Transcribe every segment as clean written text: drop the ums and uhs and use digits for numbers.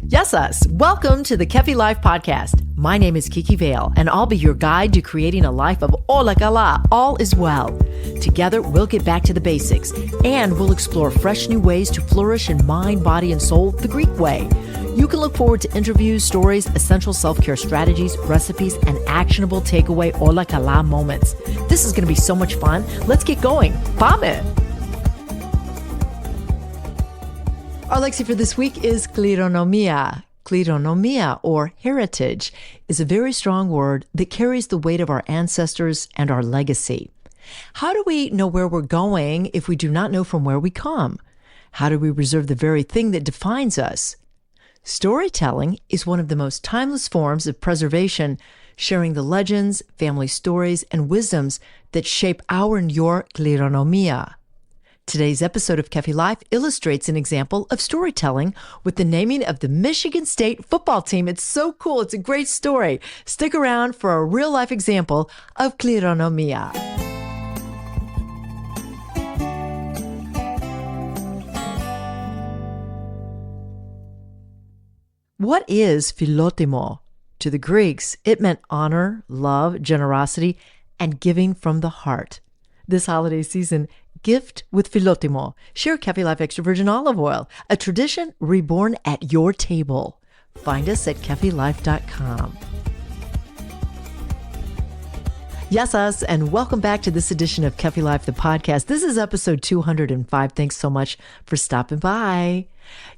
Yes, us. Welcome to the Kefi Life podcast. My name is Kiki L, and I'll be your guide to creating a life of Ola Kala. All is well. Together, we'll get back to the basics, and we'll explore fresh new ways to flourish in mind, body, and soul the Greek way. You can look forward to interviews, stories, essential self-care strategies, recipes, and actionable takeaway Ola Kala moments. This is going to be so much fun. Let's get going. Πάμε! Our Lexi for this week is Kliornomia. Kliornomia, or heritage, is a very strong word that carries the weight of our ancestors and our legacy. How do we know where we're going if we do not know from where we come? How do we preserve the very thing that defines us? Storytelling is one of the most timeless forms of preservation, sharing the legends, family stories, and wisdoms that shape our and your Kliornomia. Today's episode of Kefi Life illustrates an example of storytelling with the naming of the Michigan State football team. It's so cool. It's a great story. Stick around for a real-life example of Kliornomia. What is philotimo? To the Greeks, it meant honor, love, generosity, and giving from the heart. This holiday season, gift with philotimo. Share Kefi Life extra virgin olive oil, a tradition reborn at your table. Find us at kefilife.com. Yes, us, and welcome back to this edition of Kefi Life, the podcast. This is episode 205. Thanks so much for stopping by.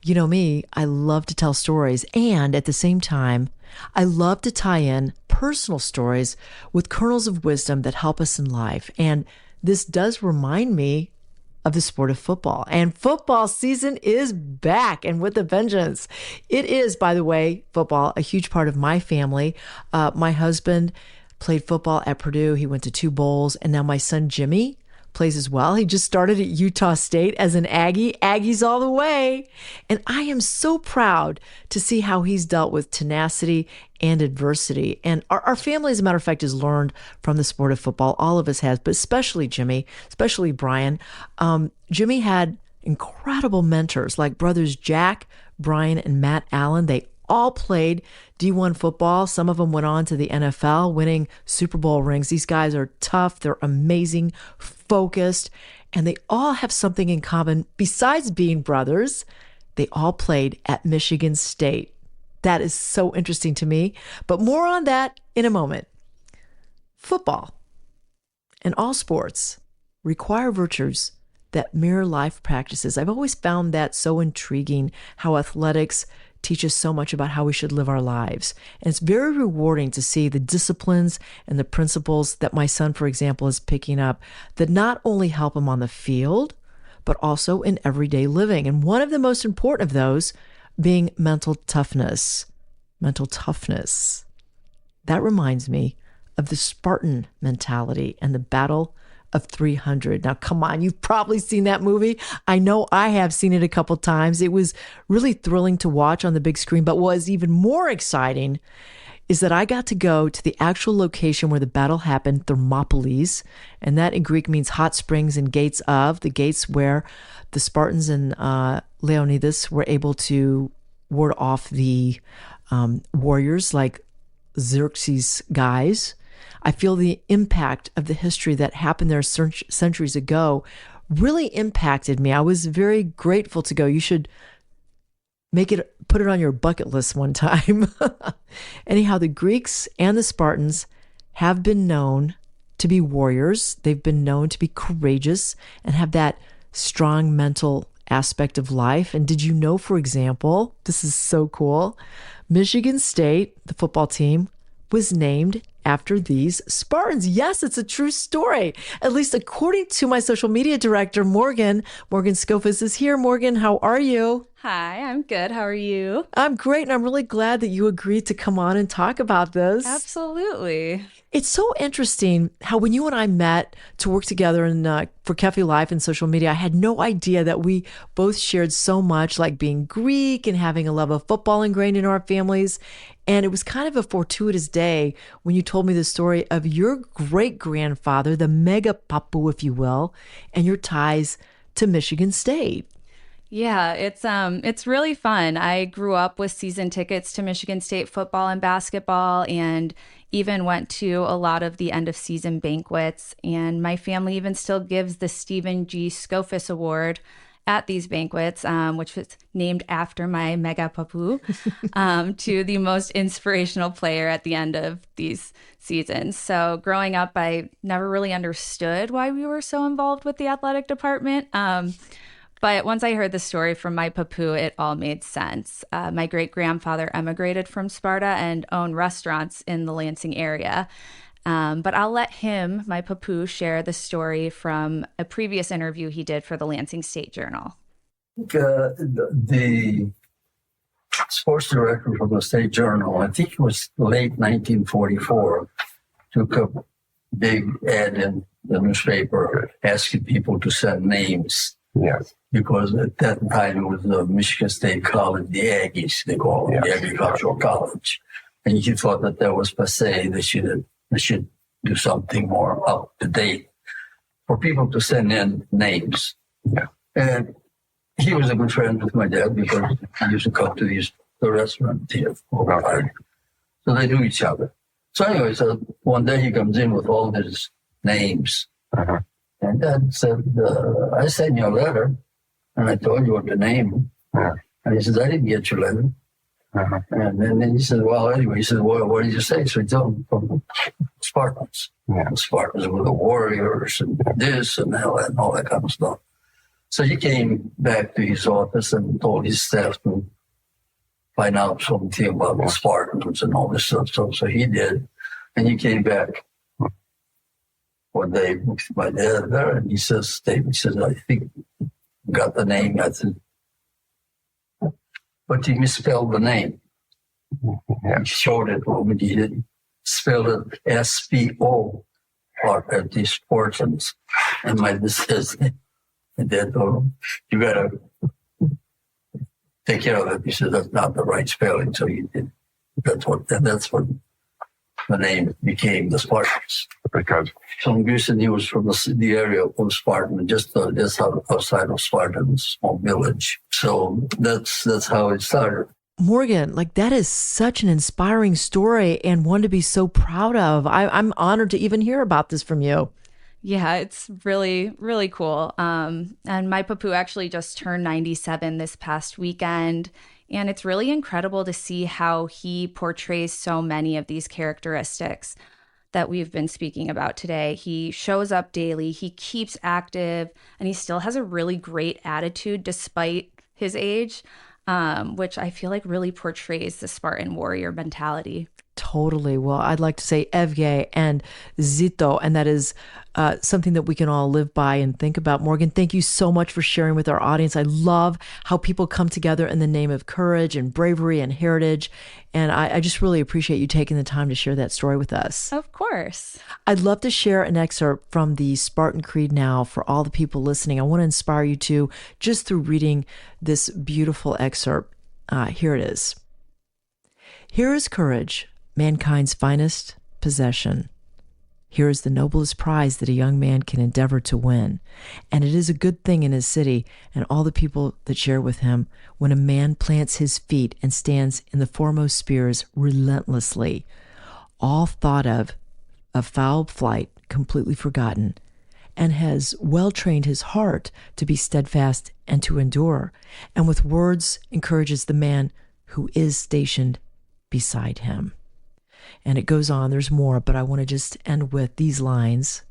You know me, I love to tell stories, and at the same time, I love to tie in personal stories with kernels of wisdom that help us in life. And this does remind me of the sport of football. And football season is back, and with a vengeance. It is, by the way, football, a huge part of my family. My husband played football at Purdue. He went to 2 bowls, and now my son Jimmy plays as well. He just started at Utah State as an Aggie. Aggies all the way. And I am so proud to see how he's dealt with tenacity and adversity. And our family, as a matter of fact, has learned from the sport of football. All of us has, but especially Jimmy, especially Brian. Jimmy had incredible mentors like brothers Jack, Brian, and Matt Allen. They all played D1 football. Some of them went on to the NFL, winning Super Bowl rings. These guys are tough. They're amazing, focused, and they all have something in common. Besides being brothers, they all played at Michigan State. That is so interesting to me, but more on that in a moment. Football and all sports require virtues that mirror life practices. I've always found that so intriguing, how athletics teach us so much about how we should live our lives. And it's very rewarding to see the disciplines and the principles that my son, for example, is picking up that not only help him on the field, but also in everyday living. And one of the most important of those being mental toughness. Mental toughness. That reminds me of the Spartan mentality and the Battle of 300. Now, come on, you've probably seen that movie. I know I have seen it a couple times. It was really thrilling to watch on the big screen, but what was even more exciting is that I got to go to the actual location where the battle happened, Thermopylae, and that in Greek means hot springs and gates of, the gates where the Spartans and Leonidas were able to ward off the warriors like Xerxes' guys. I feel the impact of the history that happened there centuries ago really impacted me. I was very grateful to go. You should put it on your bucket list one time. Anyhow, the Greeks and the Spartans have been known to be warriors. They've been known to be courageous and have that strong mental aspect of life. And did you know, for example, this is so cool, Michigan State, the football team, was named after these Spartans. Yes, it's a true story, at least according to my social media director, Morgan. Morgan Scofis is here. Morgan, how are you? Hi, I'm good. How are you? I'm great, and I'm really glad that you agreed to come on and talk about this. Absolutely. It's so interesting how when you and I met to work together for Kefi Life and social media, I had no idea that we both shared so much, like being Greek and having a love of football ingrained in our families. And it was kind of a fortuitous day when you told me the story of your great-grandfather, the mega papu, if you will, and your ties to Michigan State. Yeah, it's really fun. I grew up with season tickets to Michigan State football and basketball, and even went to a lot of the end of season banquets. And my family even still gives the Stephen G. Scofus Award at these banquets, which was named after my mega papu, to the most inspirational player at the end of these seasons. So growing up, I never really understood why we were so involved with the athletic department. But once I heard the story from my papu, it all made sense. My great-grandfather emigrated from Sparta and owned restaurants in the Lansing area. But I'll let him, my papu, share the story from a previous interview he did for the Lansing State Journal. The sports director from the State Journal, I think it was late 1944, took a big ad in the newspaper asking people to send names. Yes. Because at that time it was the Michigan State College, the Aggies, they call it, the agricultural college. And he thought that was passé. They should do something more up to date for people to send in names. Yeah. And he was a good friend with my dad because he used to come to the restaurant here all the time. So they knew each other. So anyway, so one day he comes in with all his names. Uh-huh. And Dad said, I sent you a letter, and I told you what to name. Yeah. And he says, I didn't get your letter. Uh-huh. And then he said, well, anyway, he said, well, what did you say? So he told him from the Spartans. Yeah. The Spartans were the warriors and this and all that kind of stuff. So he came back to his office and told his staff to find out something about the Spartans and all this stuff. So he did. And he came back one day with my dad there, and he says, I think you got the name. I said, but he misspelled the name. Yeah. He showed it when he did spell it S-P-O, or at the Spartans. And my dad says, and Dad told him, you gotta take care of it. He said, that's not the right spelling. So he did. That's what the name became, the Spartans. Because Some reason he was from the area of Spartan, just outside of Spartan, small village. So that's how it started. Morgan, like that is such an inspiring story and one to be so proud of. I'm honored to even hear about this from you. Yeah, it's really, really cool. And my papu actually just turned 97 this past weekend. And it's really incredible to see how he portrays so many of these characteristics that we've been speaking about today. He shows up daily, he keeps active, and he still has a really great attitude despite his age, which I feel like really portrays the Spartan warrior mentality. Totally. Well, I'd like to say Evge and Zito, and that is something that we can all live by and think about. Morgan, thank you so much for sharing with our audience. I love how people come together in the name of courage and bravery and heritage. And I just really appreciate you taking the time to share that story with us. Of course. I'd love to share an excerpt from the Spartan Creed now for all the people listening. I want to inspire you to just through reading this beautiful excerpt. Here it is. Here is courage, mankind's finest possession. Here is the noblest prize that a young man can endeavor to win. And it is a good thing in his city and all the people that share with him when a man plants his feet and stands in the foremost spears relentlessly, all thought of foul flight completely forgotten, and has well trained his heart to be steadfast and to endure, and with words encourages the man who is stationed beside him. And it goes on, there's more, but I want to just end with these lines.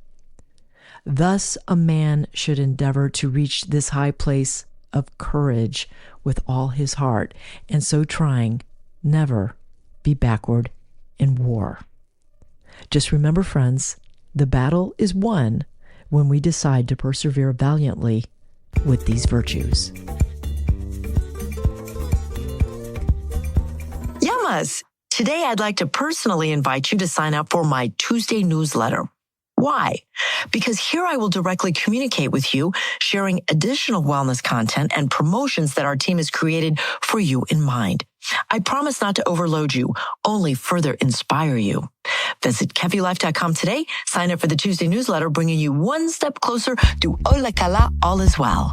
Thus a man should endeavor to reach this high place of courage with all his heart, and so trying, never be backward in war. Just remember, friends, the battle is won when we decide to persevere valiantly with these virtues. Yamas! Today, I'd like to personally invite you to sign up for my Tuesday newsletter. Why? Because here I will directly communicate with you, sharing additional wellness content and promotions that our team has created for you in mind. I promise not to overload you, only further inspire you. Visit KefiLife.com today, sign up for the Tuesday newsletter, bringing you one step closer to Ola Kala, all is well.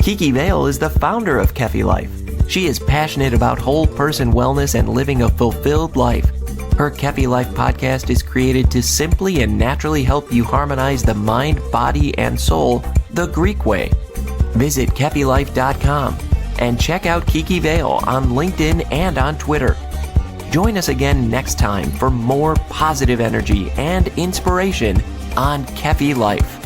Kiki Vale is the founder of Kefi Life. She is passionate about whole person wellness and living a fulfilled life. Her Kefi Life podcast is created to simply and naturally help you harmonize the mind, body, and soul the Greek way. Visit KefiLife.com and check out Kiki Vale on LinkedIn and on Twitter. Join us again next time for more positive energy and inspiration on Kefi Life.